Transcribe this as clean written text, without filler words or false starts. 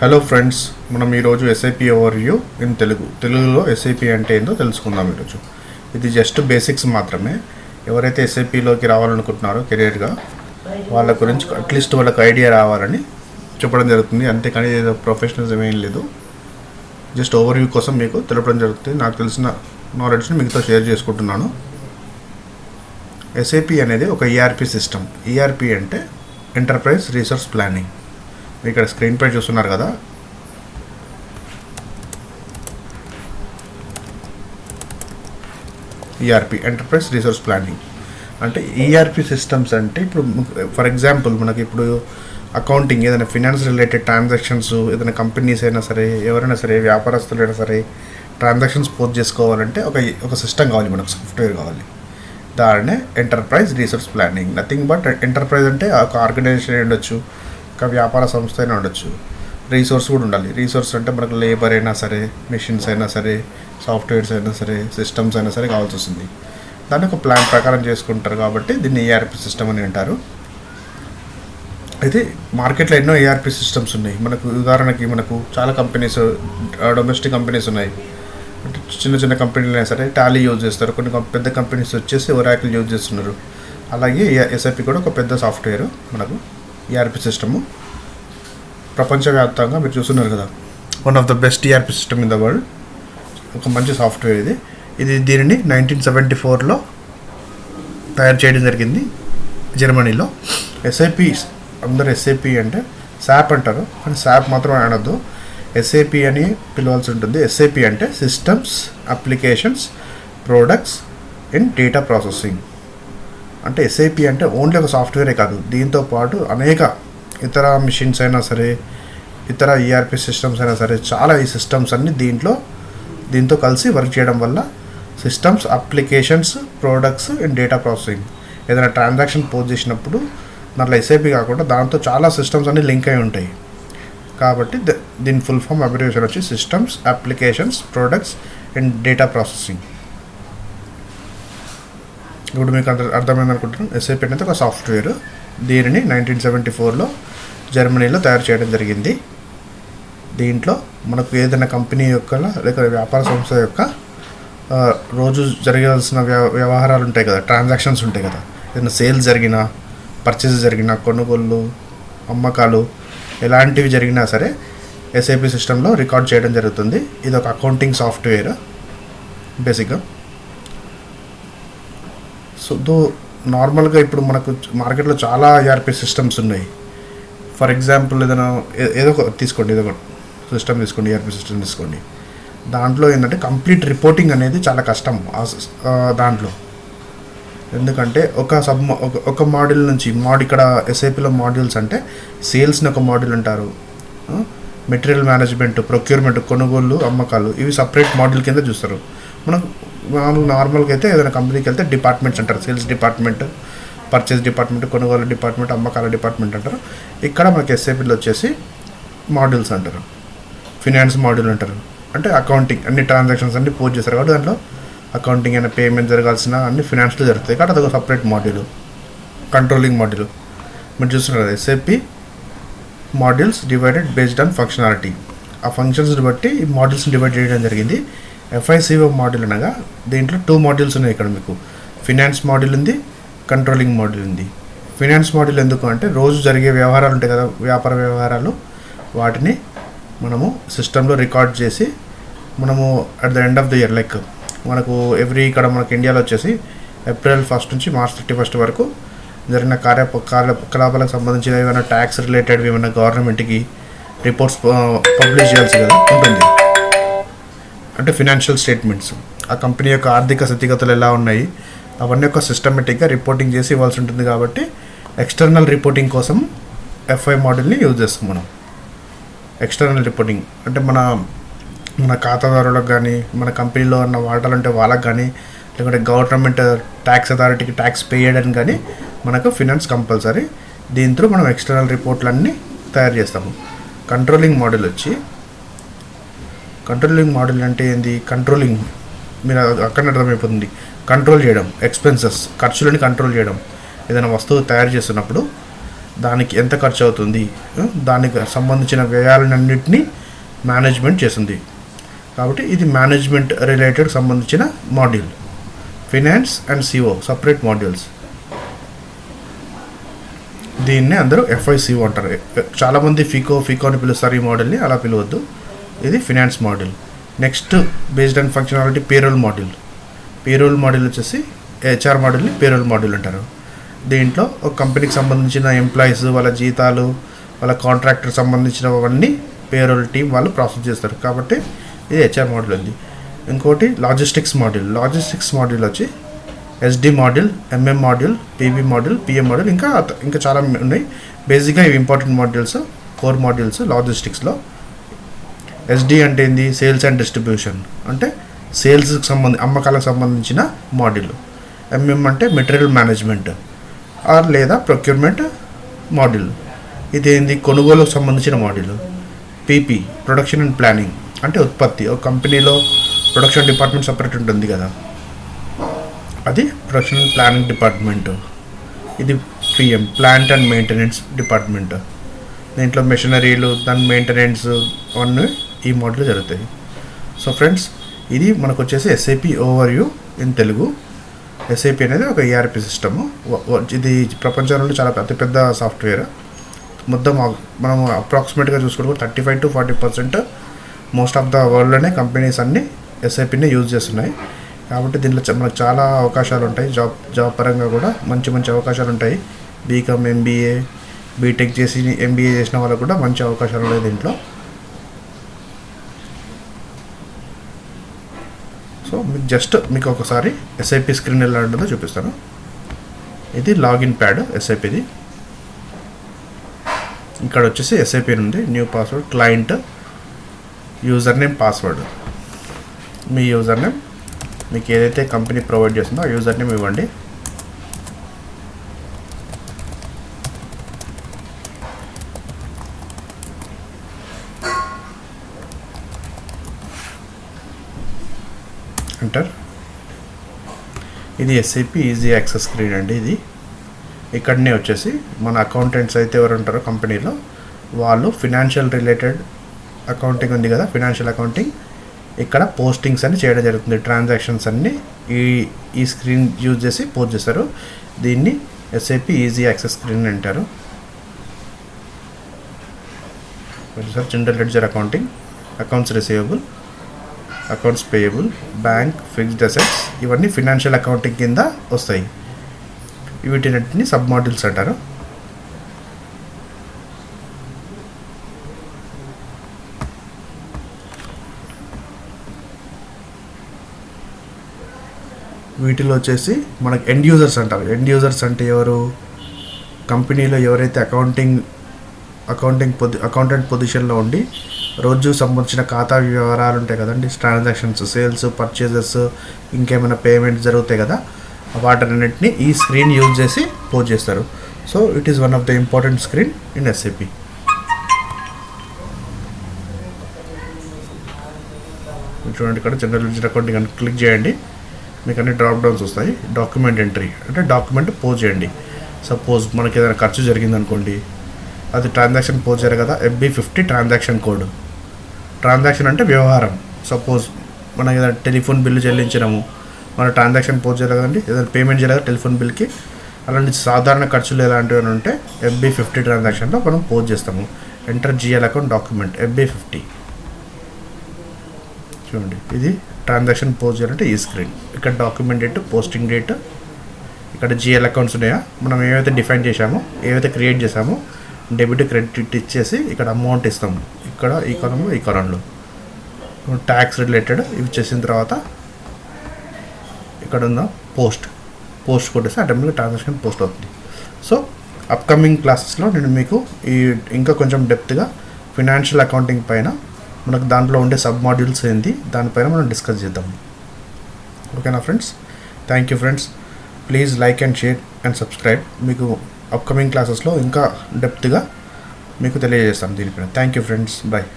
Hello friends, మనం ఈరోజు SIP overview in తెలుగులో ఎస్ఐపి అంటే ఏందో తెలుసుకుందాం. ఈరోజు ఇది జస్ట్ బేసిక్స్ మాత్రమే. ఎవరైతే ఎస్ఐపిలోకి రావాలనుకుంటున్నారో కెరియర్గా వాళ్ళ గురించి అట్లీస్ట్ వాళ్ళకి ఐడియా రావాలని చెప్పడం జరుగుతుంది. అంతేకాని ఏదో ప్రొఫెషనల్స్ ఏం లేదు, జస్ట్ ఓవర్వ్యూ కోసం మీకు తెలపడం జరుగుతుంది. నాకు తెలిసిన నాలెడ్జ్ని మీతో షేర్ చేసుకుంటున్నాను. ఎస్ఐపి అనేది ఒక ఈఆర్పి సిస్టమ్. ఈఆర్పి అంటే ఎంటర్ప్రైజ్ రీసోర్స్ ప్లానింగ్. ఇక్కడ స్క్రీన్ పై చూస్తున్నారు కదా, ఈఆర్పి ఎంటర్ప్రైజ్ రిసోర్స్ ప్లానింగ్ అంటే ఈఆర్పి సిస్టమ్స్ అంటే ఇప్పుడు ఫర్ ఎగ్జాంపుల్ మనకి ఇప్పుడు అకౌంటింగ్, ఏదైనా ఫినాన్స్ రిలేటెడ్ ట్రాన్సాక్షన్స్, ఏదైనా కంపెనీస్ అయినా సరే, ఎవరైనా సరే, వ్యాపారస్తులు అయినా సరే ట్రాన్సాక్షన్స్ పోస్ట్ చేసుకోవాలంటే ఒక సిస్టమ్ కావాలి, మనకు సాఫ్ట్వేర్ కావాలి. దాన్నే enterprise resource planning. Nothing but enterprise అంటే ఒక ఆర్గనైజేషన్ ఉండొచ్చు, ఒక వ్యాపార సంస్థ అయినా ఉండొచ్చు. రీసోర్స్ కూడా ఉండాలి. రీసోర్స్ అంటే మనకు లేబర్ అయినా సరే, మెషిన్స్ అయినా సరే, సాఫ్ట్వేర్స్ అయినా సరే, సిస్టమ్స్ అయినా సరే కావాల్సి వస్తుంది. దాన్ని ఒక ప్లాన్ ప్రకారం చేసుకుంటారు కాబట్టి దీన్ని ఈఆర్పి సిస్టమ్ అని అంటారు. అయితే మార్కెట్లో ఎన్నో ఈఆర్పి సిస్టమ్స్ ఉన్నాయి. మనకు ఉదాహరణకి మనకు చాలా కంపెనీస్, డొమెస్టిక్ కంపెనీస్ ఉన్నాయి. అంటే చిన్న చిన్న కంపెనీలు అయినా సరే టాలీ యూజ్ చేస్తారు. కొన్ని పెద్ద కంపెనీస్ వచ్చేసి ఒరాకిల్ యూజ్ చేస్తున్నారు. అలాగే ఎస్ఐపి కూడా ఒక పెద్ద సాఫ్ట్వేర్, మనకు ఈఆర్పి సిస్టము. ప్రపంచవ్యాప్తంగా మీరు చూస్తున్నారు కదా, one of the best ERP system in the world. ఒక మంచి సాఫ్ట్వేర్ దీనిని 1974లో తయారు చేయడం జరిగింది జర్మనీలో. ఎస్ఐపి, అందరు ఎస్ఐపి అంటే శాప్ అంటారు, కానీ శాప్ మాత్రం అనొద్దు, ఎస్ఐపి అని పిలవాల్సి ఉంటుంది. ఎస్ఐపి అంటే systems applications products in data processing. అంటే ఎస్ఐపి అంటే ఓన్లీ ఒక సాఫ్ట్వేరే కాదు, దీంతో పాటు అనేక ఇతర మిషన్స్ అయినా సరే, ఇతర ఈఆర్పి సిస్టమ్స్ అయినా సరే, చాలా ఈ సిస్టమ్స్ అన్నీ దీంతో కలిసి వర్క్ చేయడం వల్ల systems applications products and data processing. ఏదైనా ట్రాన్సాక్షన్ పోస్ట్ చేసినప్పుడు దాంట్లో ఎస్ఐపి కాకుండా దాంతో చాలా సిస్టమ్స్ అన్నీ లింక్ అయి ఉంటాయి. కాబట్టి దీని ఫుల్ ఫామ్ అబ్రివేషన్ వచ్చి systems applications products and data processing. ఇప్పుడు మీకు అర్థమైంది అనుకుంటున్నాను. ఎస్ఐపి అనేది ఒక సాఫ్ట్వేర్. దీనిని 1974లో జర్మనీలో తయారు చేయడం జరిగింది. దీంట్లో మనకు ఏదైనా కంపెనీ యొక్క లేక వ్యాపార సంస్థ యొక్క రోజు జరగాల్సిన వ్యవహారాలు ఉంటాయి కదా, ట్రాన్సాక్షన్స్ ఉంటాయి కదా, ఏదైనా సేల్స్ జరిగినా, పర్చేస్ జరిగినా, కొనుగోళ్ళు, అమ్మకాలు ఎలాంటివి జరిగినా సరే ఎస్ఐపి సిస్టంలో రికార్డ్ చేయడం జరుగుతుంది. ఇది ఒక అకౌంటింగ్ సాఫ్ట్వేర్ బేసిక్గా. సో నార్మల్గా ఇప్పుడు మనకు మార్కెట్లో చాలా ఈఆర్పి సిస్టమ్స్ ఉన్నాయి. ఫర్ ఎగ్జాంపుల్ ఏదో ఒక తీసుకోండి, ఏదో ఒక సిస్టమ్ తీసుకోండి, ఈఆర్పి సిస్టమ్ తీసుకోండి. దాంట్లో ఏంటంటే కంప్లీట్ రిపోర్టింగ్ అనేది చాలా కష్టం దాంట్లో. ఎందుకంటే ఒక మాడ్యూల్ నుంచి ఇక్కడ ఎస్ఐపిలో మాడ్యూల్స్ అంటే సేల్స్ని ఒక మాడ్యూల్ అంటారు, మెటీరియల్ మేనేజ్మెంట్, ప్రొక్యూర్మెంట్, కొనుగోలు, అమ్మకాలు, ఇవి సపరేట్ మాడ్యూల్ కింద చూస్తారు. మనం నార్మల్గా అయితే ఏదైనా కంపెనీకి వెళ్తే డిపార్ట్మెంట్స్ అంటారు, సేల్స్ డిపార్ట్మెంట్, పర్చేస్ డిపార్ట్మెంట్, కొనుగోలు డిపార్ట్మెంట్, అమ్మకాల డిపార్ట్మెంట్ అంటారు. ఇక్కడ మనకి ఎస్ఐపిలో వచ్చేసి మాడ్యూల్స్ అంటారు. ఫినాన్స్ మాడ్యూల్ అంటారు, అంటే అకౌంటింగ్, అన్ని ట్రాన్సాక్షన్స్ అన్ని పోస్ట్ చేస్తారు కాబట్టి దాంట్లో అకౌంటింగ్ అయినా పేమెంట్ జరగాల్సిన అన్ని ఫినాన్స్లో జరుగుతాయి కాబట్టి అదొక సపరేట్ మాడ్యూల్. కంట్రోలింగ్ మాడ్యూల్ మీరు చూస్తున్నారు కదా, SIP modules divided based on functionality. ఆ ఫంక్షన్స్ని బట్టి ఈ మాడ్యూల్స్ని డివైడ్ చేయడం జరిగింది. ఎఫ్ఐసిఓ మాడ్యూల్ అనగా దీంట్లో 2 మాడ్యూల్స్ ఉన్నాయి. ఇక్కడ మీకు ఫినాన్స్ మాడ్యూల్ ఉంది, కంట్రోలింగ్ మాడ్యూల్ ఉంది. ఫినాన్స్ మాడ్యూల్ ఎందుకు అంటే రోజు జరిగే వ్యవహారాలు ఉంటాయి కదా, వ్యాపార వ్యవహారాలు, వాటిని మనము సిస్టంలో రికార్డ్ చేసి మనము at the end of the year, like మనకు ఇక్కడ మనకు ఇండియాలో వచ్చేసి ఏప్రిల్ 1 నుంచి మార్చ్ 31 వరకు జరిగిన కార్యకలాపాలకు సంబంధించిన ఏమైనా ట్యాక్స్ రిలేటెడ్ ఏమైనా గవర్నమెంట్కి రిపోర్ట్స్ పబ్లిష్ చేయాల్సి కదా ఉంటుంది. అంటే ఫినాన్షియల్ స్టేట్మెంట్స్, ఆ కంపెనీ యొక్క ఆర్థిక స్థితిగతులు ఎలా ఉన్నాయి అవన్నీ ఒక సిస్టమేటిక్గా రిపోర్టింగ్ చేసి ఇవ్వాల్సి ఉంటుంది. కాబట్టి ఎక్స్టర్నల్ రిపోర్టింగ్ కోసం ఎఫ్ఐ మోడల్ని యూజ్ చేస్తాం మనం. ఎక్స్టర్నల్ రిపోర్టింగ్ అంటే మన ఖాతాదారులకు కానీ, మన కంపెనీలో ఉన్న వాటాలు ఉంటే వాళ్ళకి కానీ, లేకుంటే గవర్నమెంట్ ట్యాక్స్ అథారిటీకి ట్యాక్స్ పే చేయడానికి కానీ మనకు ఫినాన్స్ కంపల్సరీ. దీంతో మనం ఎక్స్టర్నల్ రిపోర్ట్లన్నీ తయారు చేస్తాము. కంట్రోలింగ్ మోడల్ అంటే ఏంది? కంట్రోలింగ్ మీరు అక్కడ అర్థమైపోతుంది. కంట్రోల్ చేయడం, ఎక్స్పెన్సెస్, ఖర్చులని కంట్రోల్ చేయడం. ఏదైనా వస్తువు తయారు చేస్తున్నప్పుడు దానికి ఎంత ఖర్చు అవుతుంది, దానికి సంబంధించిన వ్యయాలన్నింటినీ మేనేజ్మెంట్ చేస్తుంది. కాబట్టి ఇది మేనేజ్మెంట్ రిలేటెడ్ సంబంధించిన module. Finance and CO separate modules. దీన్ని అందరూ ఎఫ్ఐసిఓ అంటారు. చాలామంది ఫికో అని పిలుస్తారు ఈ మోడల్ని, అలా పిలవద్దు. ఇది finance module. Next based on functionality payroll module. Payroll module వచ్చేసి హెచ్ఆర్ మాడ్యూల్ని పేరోల్ మాడ్యూల్ అంటారు. దీంట్లో ఒక కంపెనీకి సంబంధించిన ఎంప్లాయీస్ వాళ్ళ జీతాలు, వాళ్ళ కాంట్రాక్టర్ సంబంధించినవన్నీ పేరోల్ టీం వాళ్ళు ప్రాసెస్ చేస్తారు. కాబట్టి ఇది హెచ్ఆర్ మాడ్యూల్ ఉంది. ఇంకోటి లాజిస్టిక్స్ మాడ్యూల్ వచ్చి SD module, MM module, PB module, PM module, ఇంకా చాలా ఉన్నాయి. బేసిక్గా ఇవి ఇంపార్టెంట్ మాడ్యూల్స్, కోర్ మాడ్యూల్స్ లాజిస్టిక్స్లో. ఎస్డి అంటే ఏంది? సేల్స్ అండ్ డిస్ట్రిబ్యూషన్, అంటే సేల్స్కి అమ్మకాలకు సంబంధించిన మాడ్యూల్. ఎంఎం అంటే మెటీరియల్ మేనేజ్మెంట్ లేదా ప్రొక్యూర్మెంట్ మాడ్యూల్, ఇదేంది? కొనుగోలుకు సంబంధించిన module. PP production and planning, అంటే ఉత్పత్తి. ఒక కంపెనీలో ప్రొడక్షన్ డిపార్ట్మెంట్ సపరేట్ ఉంటుంది కదా, అది ప్రొడక్షన్ అండ్ ప్లానింగ్ డిపార్ట్మెంట్. ఇది PM plant and maintenance department. దీంట్లో మెషినరీలు, దాని మెయింటెనెన్స్ అవన్నీ ఈ మోడల్లో జరుగుతాయి. సో ఫ్రెండ్స్, ఇది మనకు వచ్చేసి SAP over view in Telugu. SAP అనేది ఒక ఈఆర్పి సిస్టము. ఇది ప్రపంచంలో చాలా అతిపెద్ద సాఫ్ట్వేర్. మొత్తం మనం అప్రాక్సిమేట్గా చూసుకుంటే 35 to 40% మోస్ట్ ఆఫ్ ద వరల్డ్లోనే కంపెనీస్ అన్నీ ఎస్ఐపిని యూజ్ చేస్తున్నాయి. కాబట్టి దీంట్లో మనకు చాలా అవకాశాలు ఉంటాయి. జాబ్ పరంగా కూడా మంచి అవకాశాలు ఉంటాయి. బీకామ్, ఎంబీఏ, బీటెక్ చేసి ఎంబీఏ చేసిన వాళ్ళకు కూడా మంచి అవకాశాలు ఉన్నాయి దీంట్లో. సో మీకు ఒకసారి ఎస్ఐపి స్క్రీన్ ఎలా ఉంటుందో చూపిస్తాను. ఇది లాగిన్ ప్యాడ్ ఎస్ఐపిది. ఇక్కడ వచ్చేసి ఎస్ఐపి ఉంది. New password, client, user name, password. మీ యూజర్ నేమ్ మీకు ఏదైతే కంపెనీ ప్రొవైడ్ చేస్తుందో ఆ యూజర్ నేమ్ ఇవ్వండి. ఎంటర్. ఇది ఎస్ఐపి ఈజీ యాక్సెస్ స్క్రీన్ అండి. ఇది ఇక్కడనే వచ్చేసి మన అకౌంటెంట్స్ అయితే ఎవరు ఉంటారో కంపెనీలో వాళ్ళు ఫినాన్షియల్ రిలేటెడ్ అకౌంటింగ్ ఉంది కదా, ఫినాన్షియల్ అకౌంటింగ్, ఇక్కడ పోస్టింగ్స్ అన్ని చేయడం జరుగుతుంది. ట్రాన్సాక్షన్స్ అన్నీ ఈ స్క్రీన్ యూజ్ చేసి పోస్ట్ చేస్తారు. దీన్ని ఎస్ఐపి ఈజీ యాక్సెస్ స్క్రీన్ అంటారు. Sir general ledger accounting, accounts receivable, accounts payable, bank, fixed assets, ఇవన్నీ ఫినాన్షియల్ అకౌంటింగ్ కింద వస్తాయి. వీటిని సబ్ మాడ్యూల్స్ అంటారు. వీటిలో వచ్చేసి మనకు ఎండ్ యూజర్స్ అంటారు. ఎండ్ యూజర్స్ అంటే ఎవరు? కంపెనీలో ఎవరైతే అకౌంటెంట్ పొజిషన్లో ఉండి రోజు సంబంధించిన ఖాతా వివరాలు ఉంటాయి కదండి, ట్రాన్సాక్షన్స్, సేల్స్, పర్చేజెస్, ఇంకేమైనా పేమెంట్స్ జరుగుతాయి కదా, వాటన్నిటిని ఈ స్క్రీన్ యూజ్ చేసి పోస్ట్ చేస్తారు. So it is one of the important screen in SAP. చూడండి, ఇక్కడ జనరల్ లెడ్జర్ అకౌంటింగ్ అని క్లిక్ చేయండి. మీకు అన్ని డ్రాప్ డౌన్స్ వస్తాయి. డాక్యుమెంట్ ఎంట్రీ అంటే డాక్యుమెంట్ పోస్ట్ చేయండి. సపోజ్ మనకి ఏదైనా ఖర్చు జరిగిందనుకోండి, అది ట్రాన్సాక్షన్ పోస్ట్ చేయాలి కదా, FB50 ట్రాన్సాక్షన్ కోడ్. ట్రాన్సాక్షన్ అంటే వ్యవహారం. సపోజ్ మనం ఏదైనా టెలిఫోన్ బిల్లు చెల్లించినాము, మన ట్రాన్సాక్షన్ పోస్ట్ చేయాలి కదండి, ఏదైనా పేమెంట్ చేయాలి టెలిఫోన్ బిల్కి, అలాంటి సాధారణ ఖర్చులు ఎలాంటివి ఉంటే FB50 ట్రాన్సాక్షన్లో మనం పోస్ట్ చేస్తాము. Enter GL account document FB50. చూడండి, ఇది ట్రాన్సాక్షన్ పోస్ట్ చేయాలంటే ఈ స్క్రీన్. ఇక్కడ డాక్యుమెంట్ డేట్, పోస్టింగ్ డేట్, ఇక్కడ జిఎల్ అకౌంట్స్ ఉన్నాయా, మనం ఏవైతే డిఫైన్ చేసామో, ఏవైతే క్రియేట్ చేసామో, డెబిట్ క్రెడిట్ ఇచ్చేసి ఇక్కడ అమౌంట్ ఇస్తాము. ఇక్కడ ఈ కాలంలో, ఈ కాలంలో ట్యాక్స్ రిలేటెడ్ ఇవి చేసిన తర్వాత ఇక్కడ ఉన్న పోస్ట్ కొట్టేసి ఆటోమేటిక్గా ట్రాన్సాక్షన్ పోస్ట్ అవుతుంది. సో అప్కమింగ్ క్లాసెస్లో నేను మీకు ఇంకా కొంచెం డెప్త్గా ఫినాన్షియల్ అకౌంటింగ్ పైన మనకు దాంట్లో ఉండే సబ్ మాడ్యూల్స్ ఏంటి దానిపైన మనం డిస్కస్ చేద్దాం. ఓకేనా friends? Thank you friends. Please like and share and subscribe. మీకు అప్కమింగ్ క్లాసెస్లో ఇంకా డెప్త్గా మీకు తెలియజేస్తాను దీనిపైన. Thank you friends. బాయ్.